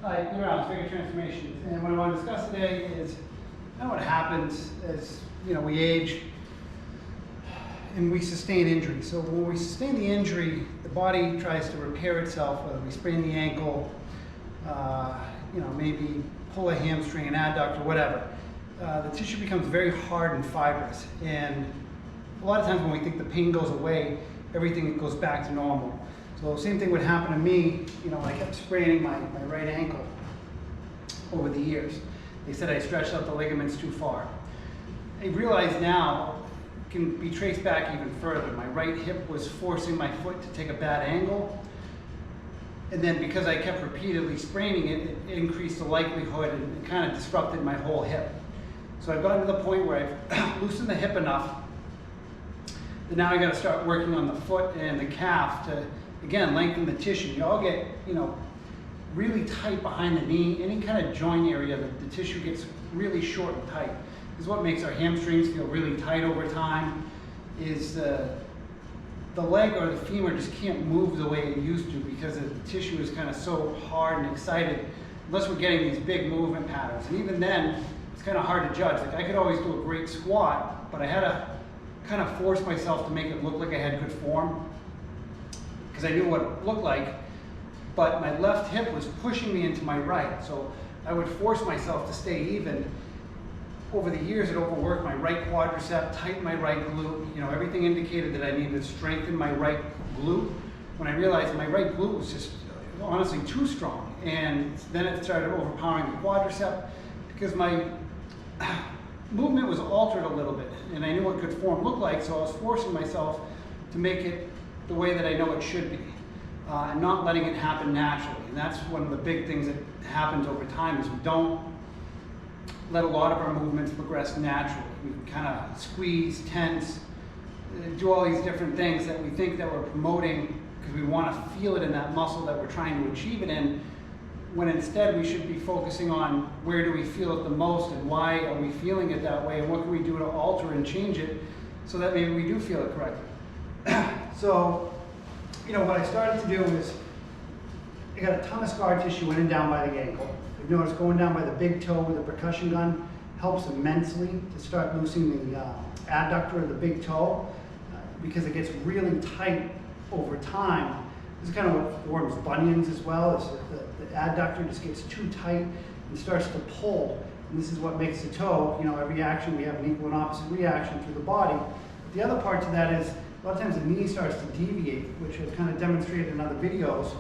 Hi, Peter Rounds, Figure Transformations, and what I want to discuss today is what happens as we age and we sustain injury. So when we sustain the injury, the body tries to repair itself, whether we sprain the ankle, maybe pull a hamstring, an adductor, whatever. The tissue becomes very hard and fibrous, and a lot of times when we think the pain goes away, everything goes back to normal. So same thing would happen to me, when I kept spraining my right ankle over the years. They said I stretched out the ligaments too far. I realize now it can be traced back even further. My right hip was forcing my foot to take a bad angle. And then because I kept repeatedly spraining it, it increased the likelihood and it kind of disrupted my whole hip. So I've gotten to the point where I've loosened the hip enough that now I got to start working on the foot and the calf to, again, lengthen the tissue. You all get, really tight behind the knee. Any kind of joint area, the tissue gets really short and tight. This is what makes our hamstrings feel really tight over time, is the leg or the femur just can't move the way it used to because the tissue is kind of so hard and excited, unless we're getting these big movement patterns. And even then, it's kind of hard to judge. Like I could always do a great squat, but I had to kind of force myself to make it look like I had good form because I knew what it looked like, but my left hip was pushing me into my right. So I would force myself to stay even. Over the years, it overworked my right quadricep, tightened my right glute. Everything indicated that I needed to strengthen my right glute. When I realized my right glute was just honestly too strong. And then it started overpowering the quadricep because my movement was altered a little bit. And I knew what good form looked like, so I was forcing myself to make it the way that I know it should be. And not letting it happen naturally. And that's one of the big things that happens over time is we don't let a lot of our movements progress naturally. We kind of squeeze, tense, do all these different things that we think that we're promoting because we want to feel it in that muscle that we're trying to achieve it in, when instead we should be focusing on where do we feel it the most and why are we feeling it that way and what can we do to alter and change it so that maybe we do feel it correctly. So, what I started to do is I got a ton of scar tissue in and down by the ankle. I've noticed going down by the big toe with the percussion gun helps immensely to start loosening the adductor of the big toe because it gets really tight over time. This is kind of what forms bunions as well, is the adductor just gets too tight and starts to pull. And this is what makes the toe, every action we have an equal and opposite reaction through the body. But the other part to that is a lot of times the knee starts to deviate, which I've kind of demonstrated in other videos.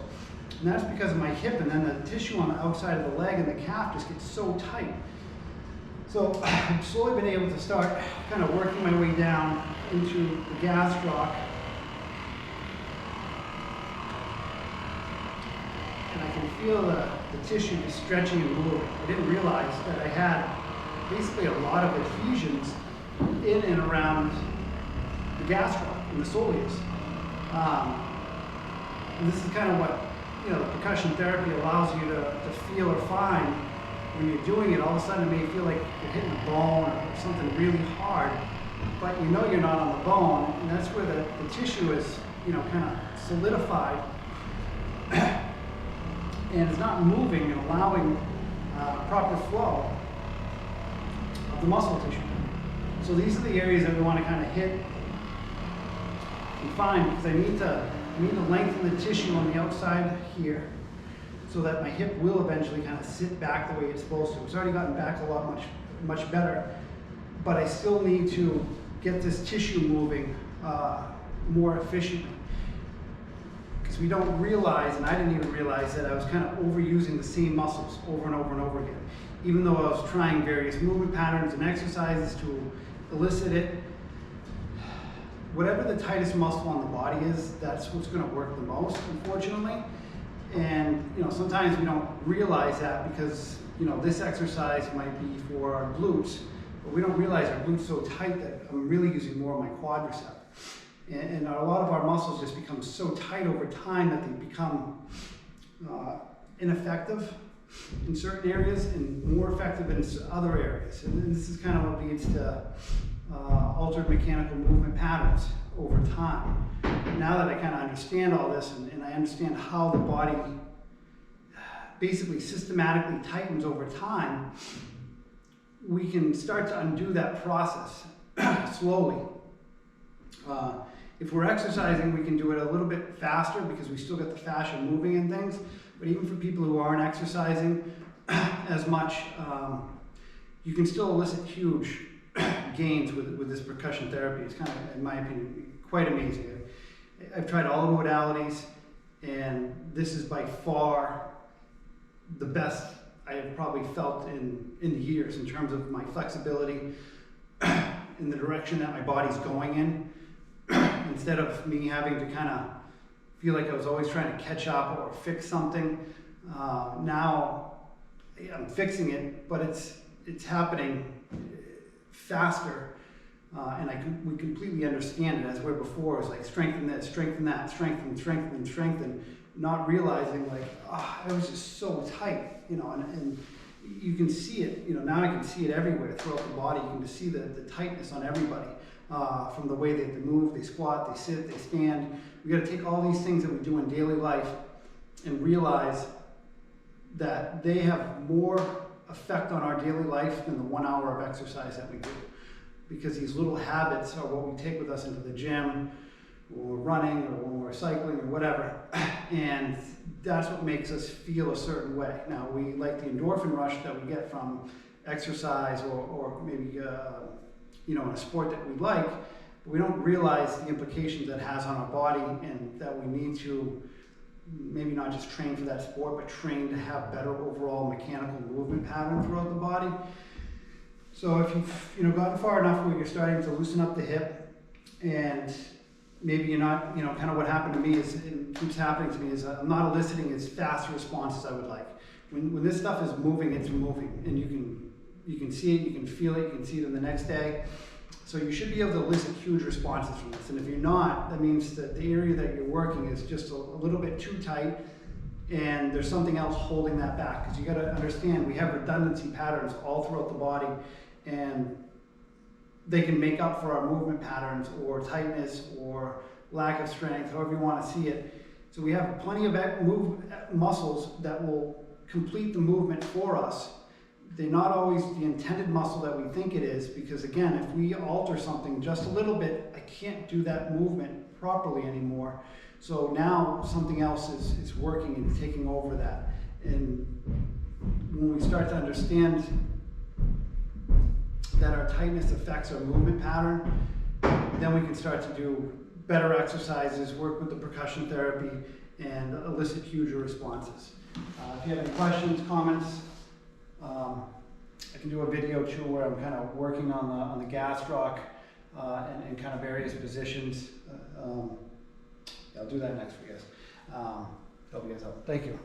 And that's because of my hip, and then the tissue on the outside of the leg and the calf just gets so tight. So I've slowly been able to start kind of working my way down into the gastroc. And I can feel the tissue just stretching and moving. I didn't realize that I had basically a lot of adhesions in and around the gastroc and the soleus. And this is kind of what the percussion therapy allows you to feel or find when you're doing it. All of a sudden it may feel like you're hitting a bone or something really hard, but you're not on the bone, and that's where the tissue is kind of solidified and it's not moving and allowing proper flow of the muscle tissue. So these are the areas that we want to kind of hit and find, because I need to lengthen the tissue on the outside here so that my hip will eventually kind of sit back the way it's supposed to. It's already gotten back a lot much better, but I still need to get this tissue moving more efficiently. Because we don't realize, and I didn't even realize, that I was kind of overusing the same muscles over and over and over again. Even though I was trying various movement patterns and exercises to elicit it, whatever the tightest muscle on the body is, that's what's going to work the most, unfortunately. And sometimes we don't realize that because this exercise might be for our glutes, but we don't realize our glutes so tight that I'm really using more of my quadricep. And a lot of our muscles just become so tight over time that they become ineffective in certain areas and more effective in other areas. And this is kind of what leads to altered mechanical movement patterns over time. Now that I kind of understand all this and I understand how the body basically systematically tightens over time, we can start to undo that process slowly. If we're exercising, we can do it a little bit faster because we still get the fascia moving and things. But even for people who aren't exercising as much, you can still elicit huge gains with this percussion therapy. It's kind of, in my opinion, quite amazing. I've tried all the modalities, and this is by far the best I have probably felt in years in terms of my flexibility in the direction that my body's going in. Instead of me having to kind of feel like I was always trying to catch up or fix something, now I'm fixing it, but it's happening faster, and we completely understand it. As where before it was like strengthen this, strengthen that, strengthen, strengthen, strengthen, not realizing like, I was just so tight, you know, and you can see it, you know, now I can see it everywhere throughout the body. You can just see the tightness on everybody, from the way they move, they squat, they sit, they stand. We got to take all these things that we do in daily life and realize that they have more effect on our daily life than the 1 hour of exercise that we do. Because these little habits are what we take with us into the gym, when we're running or when we're cycling or whatever, and that's what makes us feel a certain way. Now, we like the endorphin rush that we get from exercise or maybe you know, in a sport that we like, but we don't realize the implications that has on our body, and that we need to maybe not just train for that sport, but train to have better overall mechanical movement pattern throughout the body. So if you've gotten far enough where you're starting to loosen up the hip, and maybe you're not, kind of what happened to me is, it keeps happening to me, is I'm not eliciting as fast a response as I would like. When this stuff is moving, it's moving, and you can see it, you can feel it, you can see it in the next day. So you should be able to elicit huge responses from this. And if you're not, that means that the area that you're working is just a little bit too tight, and there's something else holding that back. Because you got to understand, we have redundancy patterns all throughout the body, and they can make up for our movement patterns or tightness or lack of strength, however you want to see it. So we have plenty of muscles that will complete the movement for us. They're not always the intended muscle that we think it is, because again, if we alter something just a little bit, I can't do that movement properly anymore. So now something else is working and taking over that. And when we start to understand that our tightness affects our movement pattern, then we can start to do better exercises, work with the percussion therapy, and elicit huger responses. If you have any questions, comments, I can do a video too where I'm kind of working on the gastroc and kind of various positions. I'll do that next for you guys. Help you guys out. Thank you.